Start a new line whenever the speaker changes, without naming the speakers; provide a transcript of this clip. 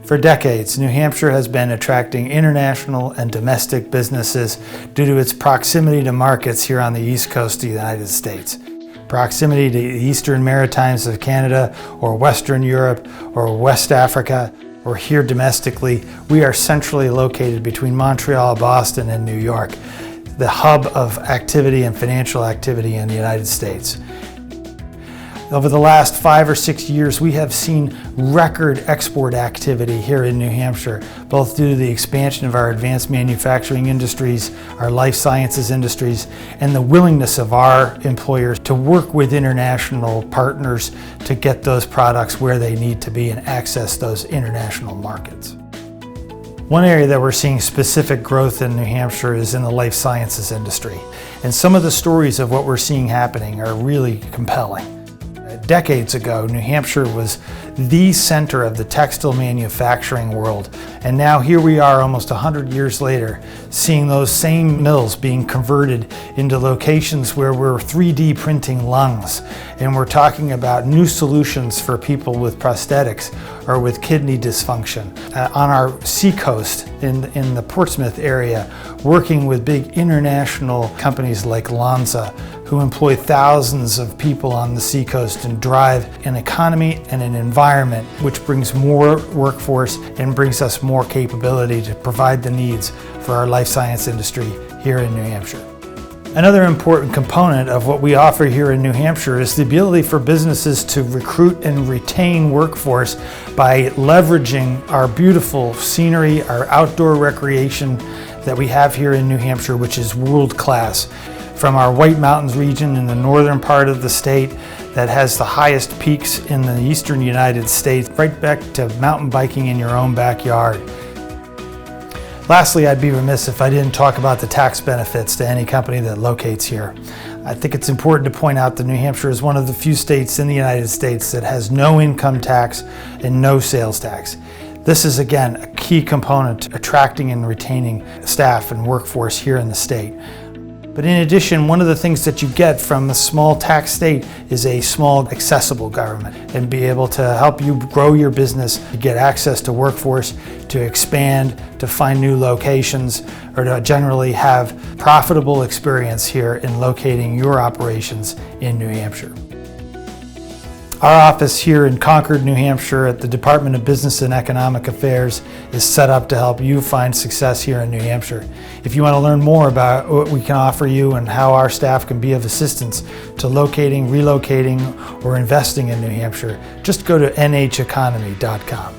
For decades, New Hampshire has been attracting international and domestic businesses due to its proximity to markets here on the east coast of the United States. Proximity to the eastern Maritimes of Canada, or Western Europe, or West Africa, or here domestically, we are centrally located between Montreal, Boston, and New York, the hub of activity and financial activity in the United States. Over the last 5 or 6 years, we have seen record export activity here in New Hampshire, both due to the expansion of our advanced manufacturing industries, our life sciences industries, and the willingness of our employers to work with international partners to get those products where they need to be and access those international markets. One area that we're seeing specific growth in New Hampshire is in the life sciences industry. And some of the stories of what we're seeing happening are really compelling. Decades ago, New Hampshire was the center of the textile manufacturing world, and now here we are almost 100 years later, seeing those same mills being converted into locations where we're 3D printing lungs, and we're talking about new solutions for people with prosthetics or with kidney dysfunction. On our seacoast in the Portsmouth area, working with big international companies like Lonza, who employ thousands of people on the seacoast and drive an economy and an environment which brings more workforce and brings us more capability to provide the needs for our life science industry here in New Hampshire. Another important component of what we offer here in New Hampshire is the ability for businesses to recruit and retain workforce by leveraging our beautiful scenery, our outdoor recreation that we have here in New Hampshire, which is world class. From our White Mountains region in the northern part of the state that has the highest peaks in the eastern United States, right back to mountain biking in your own backyard. Lastly, I'd be remiss if I didn't talk about the tax benefits to any company that locates here. I think it's important to point out that New Hampshire is one of the few states in the United States that has no income tax and no sales tax. This is, again, a key component to attracting and retaining staff and workforce here in the state. But in addition, one of the things that you get from a small tax state is a small, accessible government, and be able to help you grow your business, to get access to workforce, to expand, to find new locations, or to generally have profitable experience here in locating your operations in New Hampshire. Our office here in Concord, New Hampshire at the Department of Business and Economic Affairs is set up to help you find success here in New Hampshire. If you want to learn more about what we can offer you and how our staff can be of assistance to locating, relocating, or investing in New Hampshire, just go to nheconomy.com.